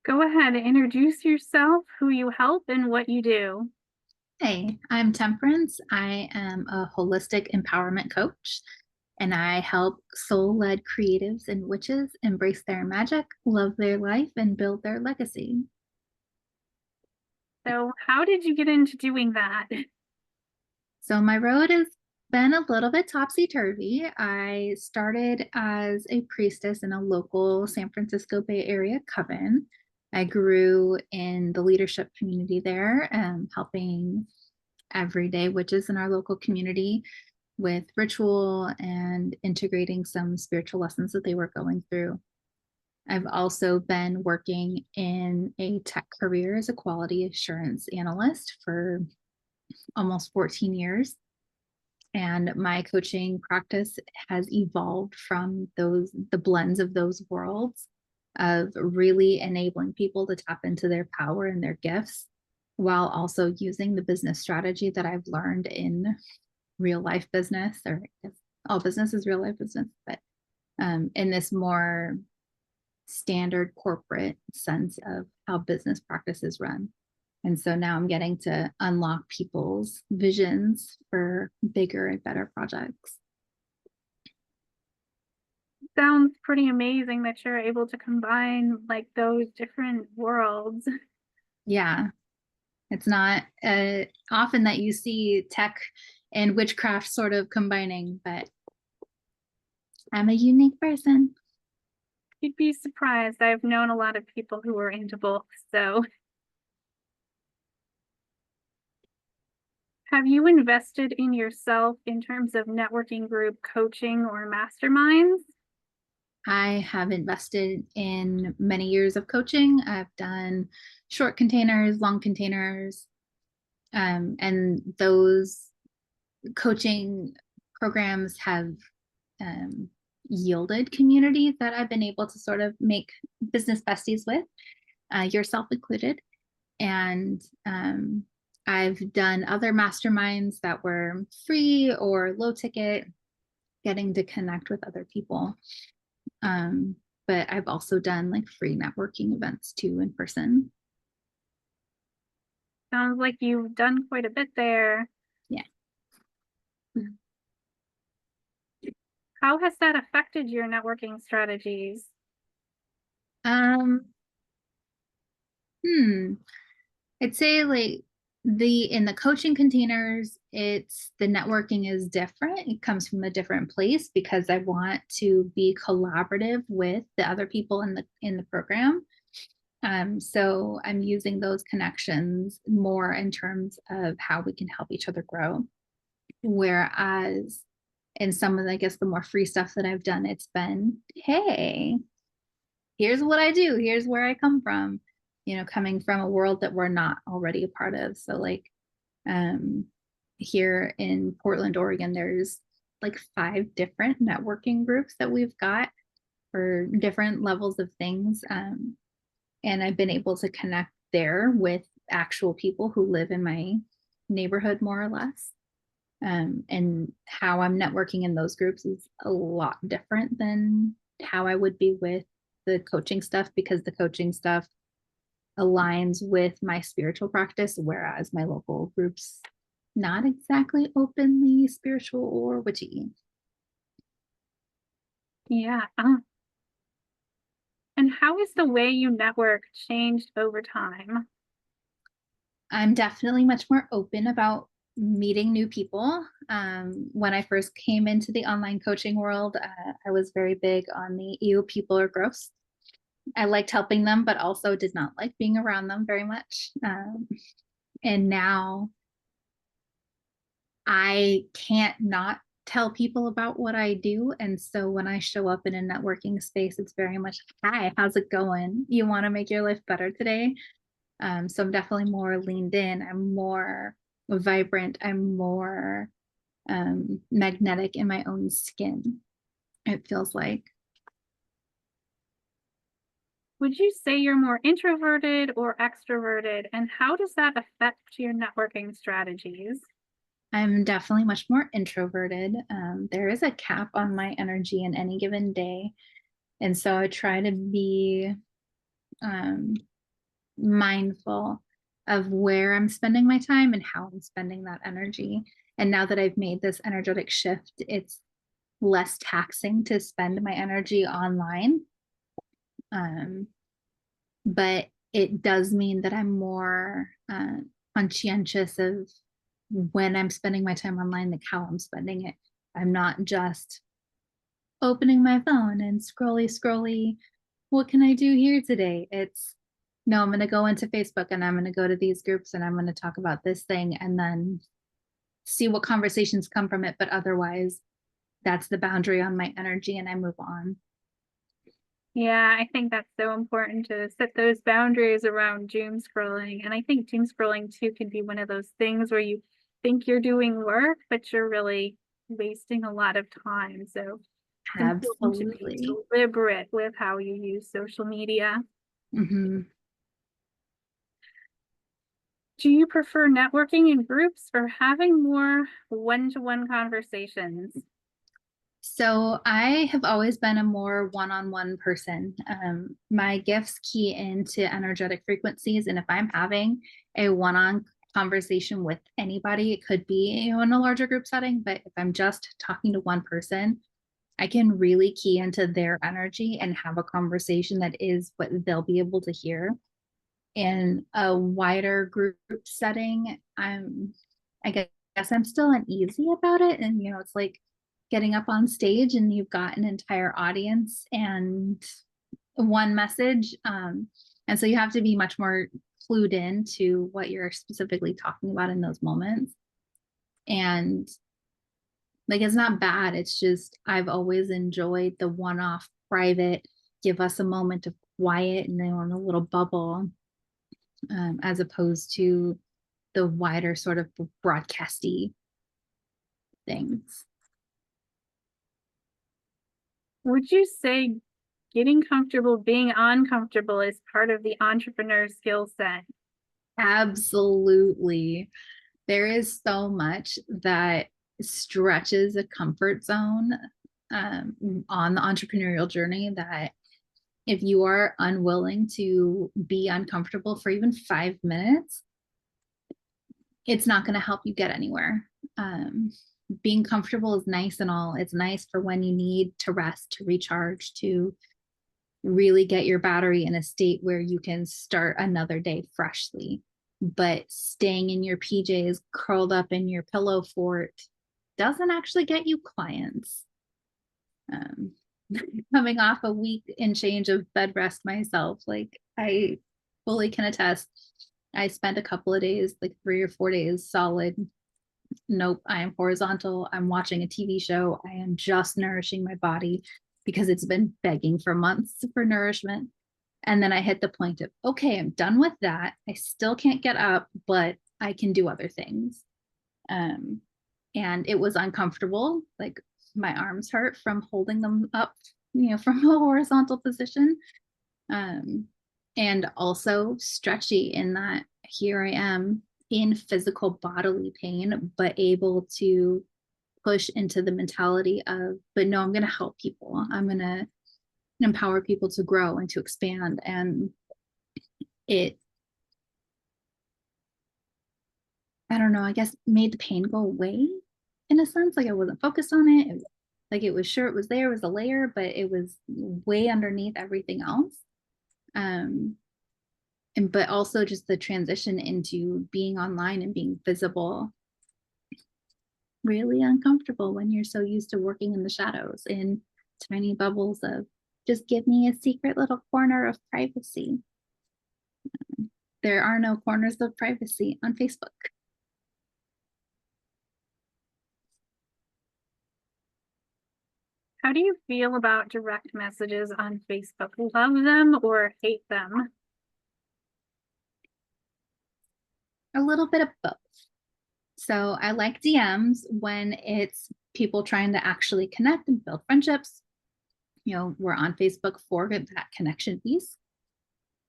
Go ahead and introduce yourself, who you help, and what you do. Hey, I'm Temperance. I am a holistic empowerment coach, and I help soul led creatives and witches embrace their magic, love their life, and build their legacy. So, how did you get into doing that? So, my road has been a little bit topsy turvy. I started as a priestess in a local San Francisco Bay Area coven. I grew in the leadership community there, helping everyday witches in our local community with ritual and integrating some spiritual lessons that they were going through. I've also been working in a tech career as a quality assurance analyst for almost 14 years. And my coaching practice has evolved from the blends of those worlds of really enabling people to tap into their power and their gifts while also using the business strategy that I've learned in real life business, or all business is real life business, but in this more standard corporate sense of how business practices run. And so now I'm getting to unlock people's visions for bigger and better projects. Sounds pretty amazing that you're able to combine like those different worlds. Yeah, it's not often that you see tech and witchcraft sort of combining, but I'm a unique person. You'd be surprised. I've known a lot of people who are into both. So, have you invested in yourself in terms of networking group coaching or masterminds? I have invested in many years of coaching. I've done short containers, long containers, and those coaching programs have um, yielded community that I've been able to sort of make business besties with, yourself included. And I've done other masterminds that were free or low ticket, getting to connect with other people. Um, but I've also done like free networking events too in person. Sounds like you've done quite a bit there. Yeah. How has that affected your networking strategies? Um, hmm. I'd say like the in the coaching containers, it's the networking is different. It comes from a different place because I want to be collaborative with the other people in the program. So I'm using those connections more in terms of how we can help each other grow. Whereas in some of, I guess, the more free stuff that I've done, it's been, hey, here's what I do, here's where I come from, coming from a world that we're not already a part of. So like um here in Portland, Oregon, there's like 5 different networking groups that we've got for different levels of things. And I've been able to connect there with actual people who live in my neighborhood more or less. And how I'm networking in those groups is a lot different than how I would be with the coaching stuff, because the coaching stuff aligns with my spiritual practice, whereas my local groups not exactly openly spiritual or witchy. Yeah. And how has the way you network changed over time? I'm definitely much more open about meeting new people. When I first came into the online coaching world, I was very big on the ew, people are gross. I liked helping them, but also did not like being around them very much. And now I can't not tell people about what I do. And so when I show up in a networking space, it's very much, hi, how's it going? You want to make your life better today? So I'm definitely more leaned in. I'm more vibrant. I'm more magnetic in my own skin, it feels like. Would you say you're more introverted or extroverted? And how does that affect your networking strategies? I'm definitely much more introverted. There is a cap on my energy in any given day. And so I try to be mindful of where I'm spending my time and how I'm spending that energy. And now that I've made this energetic shift, it's less taxing to spend my energy online. But it does mean that I'm more conscientious of when I'm spending my time online, like how I'm spending it. I'm not just opening my phone and scrolly. What can I do here today? It's no, I'm going to go into Facebook and I'm going to go to these groups and I'm going to talk about this thing and then see what conversations come from it. But otherwise, that's the boundary on my energy and I move on. Yeah, I think that's so important to set those boundaries around doom scrolling. And I think doom scrolling too can be one of those things where you think you're doing work, but you're really wasting a lot of time. So it's important to be Absolutely. deliberate with how you use social media. Mm-hmm. Do you prefer networking in groups or having more one-to-one conversations? So I have always been a more one-on-one person. My gifts key into energetic frequencies, and if I'm having a one-on conversation with anybody, it could be, in a larger group setting, but if I'm just talking to one person, I can really key into their energy and have a conversation that is what they'll be able to hear. In a wider group setting, I guess I'm still uneasy about it. And, it's like getting up on stage and you've got an entire audience and one message. And so you have to be much more clued in to what you're specifically talking about in those moments. And like, it's not bad. It's just, I've always enjoyed the one off private, give us a moment of quiet and then on a little bubble, as opposed to the wider sort of broadcasty things. Would you say getting comfortable being uncomfortable is part of the entrepreneur skill set? Absolutely. There is so much that stretches a comfort zone on the entrepreneurial journey that if you are unwilling to be uncomfortable for even 5 minutes, it's not going to help you get anywhere. Being comfortable is nice and all. It's nice for when you need to rest, to recharge, to really get your battery in a state where you can start another day freshly. But staying in your PJs, curled up in your pillow fort, doesn't actually get you clients. Um, Coming off a week and change of bed rest myself, like I fully can attest. I spent a couple of days, like 3 or 4 days solid. Nope, I am horizontal. I'm watching a TV show. I am just nourishing my body because it's been begging for months for nourishment. And then I hit the point of, okay, I'm done with that. I still can't get up, but I can do other things. Um, and it was uncomfortable. Like my arms hurt from holding them up, from a horizontal position. Um, and also stretchy in that here I am in physical bodily pain, but able to push into the mentality of, but no, I'm going to help people. I'm going to empower people to grow and to expand. And it, I don't know, I guess made the pain go away in a sense. Like I wasn't focused on it. Like it was sure it was there, it was a layer, but it was way underneath everything else. Um, and but also just the transition into being online and being visible, really uncomfortable when you're so used to working in the shadows in tiny bubbles of just give me a secret little corner of privacy. There are no corners of privacy on Facebook. How do you feel about direct messages on Facebook? Love them or hate them? A little bit of both. So I like DMs when it's people trying to actually connect and build friendships. We're on Facebook for that connection piece.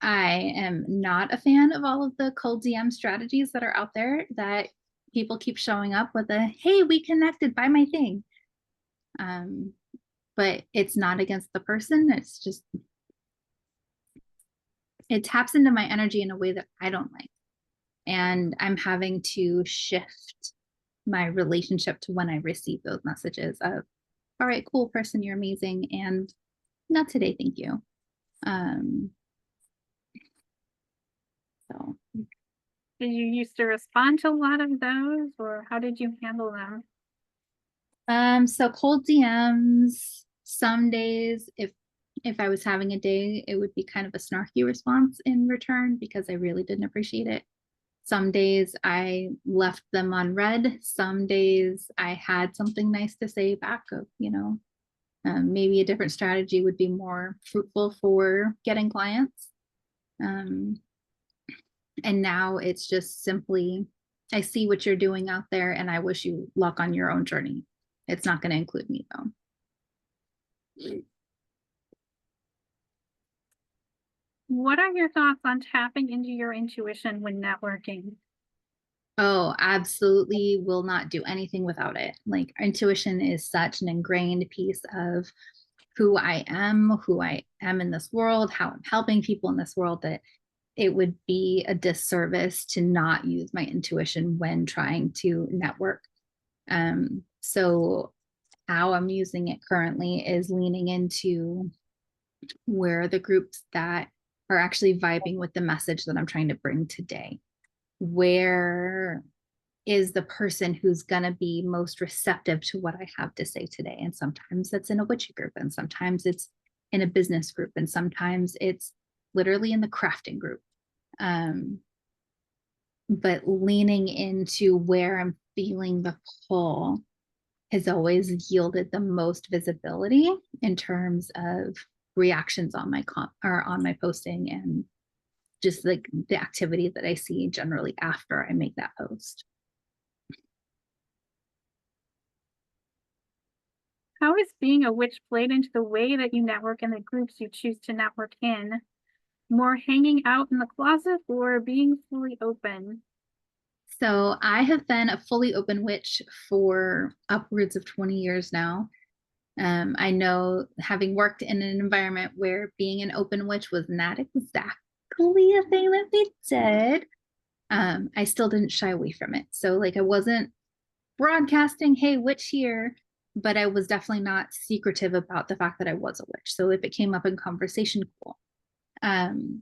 I am not a fan of all of the cold DM strategies that are out there that people keep showing up with a, hey, we connected, buy my thing. But it's not against the person. It's just it taps into my energy in a way that I don't like. And I'm having to shift my relationship to when I receive those messages of, all right, cool person, you're amazing. And not today, thank you. Um, so Did you used to respond to a lot of those, or how did you handle them? so cold DMs, some days, if I was having a day, it would be kind of a snarky response in return because I really didn't appreciate it. Some days I left them on read. Some days I had something nice to say back of, maybe a different strategy would be more fruitful for getting clients. Um, and now it's just simply, I see what you're doing out there and I wish you luck on your own journey. It's not going to include me though. What are your thoughts on tapping into your intuition when networking? Oh, absolutely will not do anything without it. Like intuition is such an ingrained piece of who I am in this world, how I'm helping people in this world, that it would be a disservice to not use my intuition when trying to network. So how I'm using it currently is leaning into where the groups that are actually vibing with the message that I'm trying to bring today. Where is the person who's going to be most receptive to what I have to say today? And sometimes it's in a witchy group, and sometimes it's in a business group, and sometimes it's literally in the crafting group. But leaning into where I'm feeling the pull has always yielded the most visibility in terms of reactions on my or on my posting, and just like the activity that I see generally after I make that post. How is being a witch played into the way that you network and the groups you choose to network in? More hanging out in the closet or being fully open? So I have been a fully open witch for upwards of 20 years now. I know, having worked in an environment where being an open witch was not exactly a thing that we did, I still didn't shy away from it. So, like, I wasn't broadcasting, hey, witch here, but I was definitely not secretive about the fact that I was a witch. So, if it came up in conversation, cool. Um,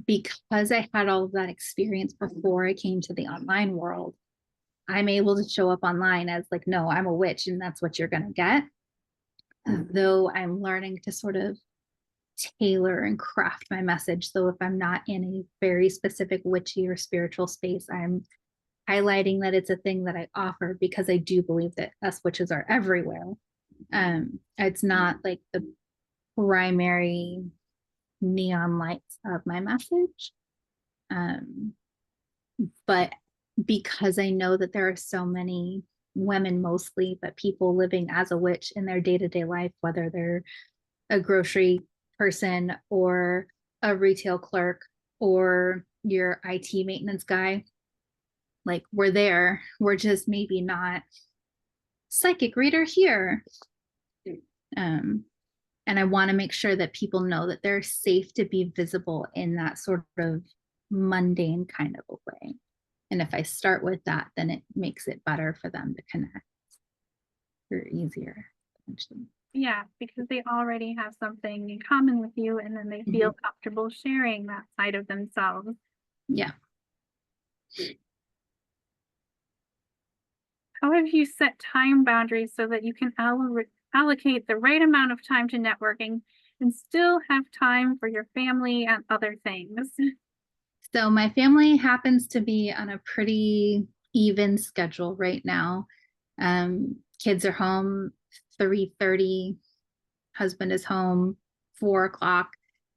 because I had all of that experience before I came to the online world, I'm able to show up online as like, no, I'm a witch and that's what you're going to get. Though I'm learning to sort of tailor and craft my message. So if I'm not in a very specific witchy or spiritual space, I'm highlighting that it's a thing that I offer because I do believe that us witches are everywhere. It's not like the primary neon lights of my message. But because I know that there are so many women mostly, but people living as a witch in their day-to-day life, whether they're a grocery person or a retail clerk or your IT maintenance guy, like we're there. We're just maybe not psychic reader here. Um, and I want to make sure that people know that they're safe to be visible in that sort of mundane kind of a way. And if I start with that, then it makes it better for them to connect or easier. Yeah, because they already have something in common with you and then they feel comfortable sharing that side of themselves. Yeah. How have you set time boundaries so that you can allocate the right amount of time to networking and still have time for your family and other things? So my family happens to be on a pretty even schedule right now. Kids are home 3:30, husband is home 4 o'clock.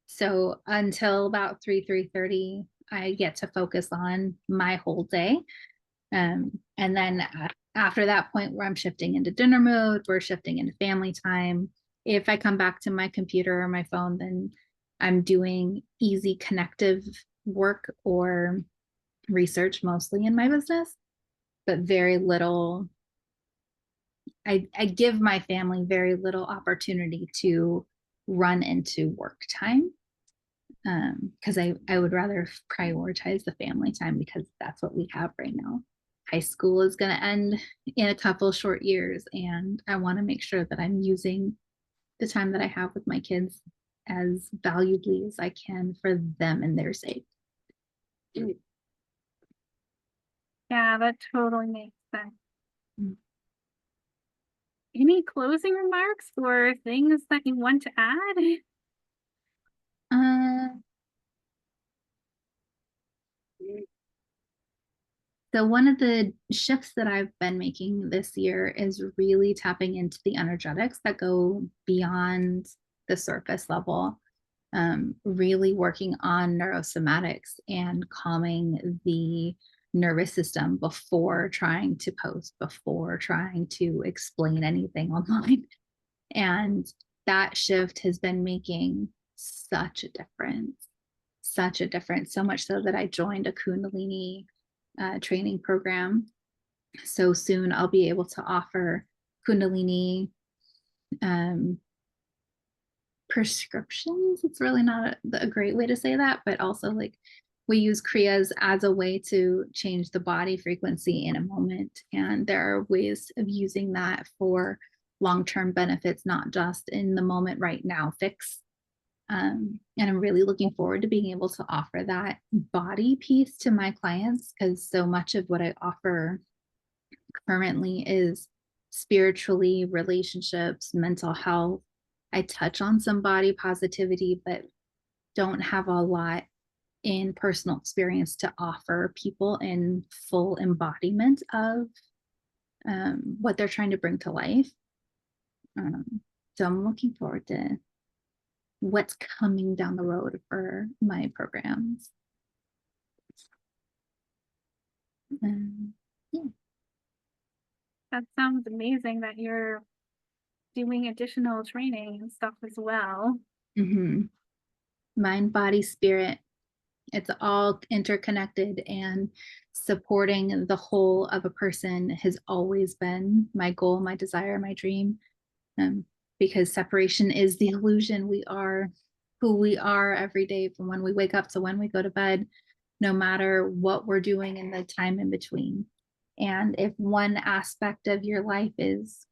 So until about 3:30, I get to focus on my whole day. And then after that point where I'm shifting into dinner mode, we're shifting into family time. If I come back to my computer or my phone, then I'm doing easy connective work or research mostly in my business, but very little. I give my family very little opportunity to run into work time. because I would rather prioritize the family time because that's what we have right now. High school is going to end in a couple short years, and I want to make sure that I'm using the time that I have with my kids as valuably as I can for them and their sake. Yeah, that totally makes sense. Mm. Any closing remarks or things that you want to add? Uh, so one of the shifts that I've been making this year is really tapping into the energetics that go beyond the surface level. Really working on neurosomatics and calming the nervous system before trying to post, before trying to explain anything online. And that shift has been making such a difference, such a difference, so much so that I joined a Kundalini training program. So soon I'll be able to offer Kundalini um, prescriptions. It's really not a great way to say that, but also like we use kriyas as a way to change the body frequency in a moment. And there are ways of using that for long-term benefits, not just in the moment right now fix. And I'm really looking forward to being able to offer that body piece to my clients because so much of what I offer currently is spiritually, relationships, mental health. I touch on some body positivity, but don't have a lot in personal experience to offer people in full embodiment of what they're trying to bring to life. So I'm looking forward to what's coming down the road for my programs. Yeah. That sounds amazing that you're doing additional training and stuff as well. Mm-hmm. Mind, body, spirit. It's all interconnected, and supporting the whole of a person has always been my goal, my desire, my dream. Because separation is the illusion. We are who we are every day from when we wake up to when we go to bed, no matter what we're doing in the time in between. And if one aspect of your life is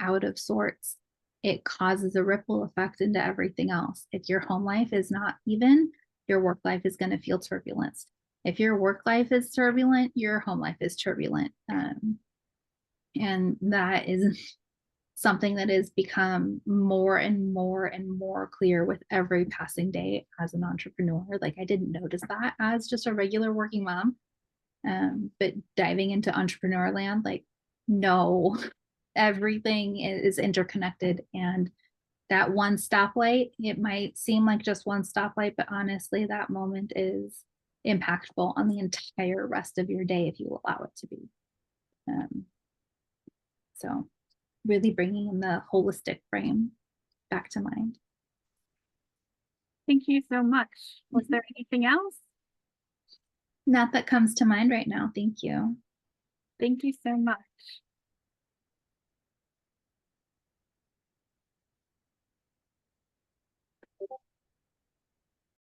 out of sorts, it causes a ripple effect into everything else. If your home life is not even, your work life is going to feel turbulence. If your work life is turbulent, your home life is turbulent. And that is something that has become more and more and more clear with every passing day as an entrepreneur. Like I didn't notice that as just a regular working mom. But diving into entrepreneur land, like, no, everything is interconnected. And that one stoplight, it might seem like just one stoplight, but honestly, that moment is impactful on the entire rest of your day if you allow it to be. So really bringing in the holistic frame back to mind. Thank you so much. Was there anything else? Not that comes to mind right now. Thank you. Thank you so much.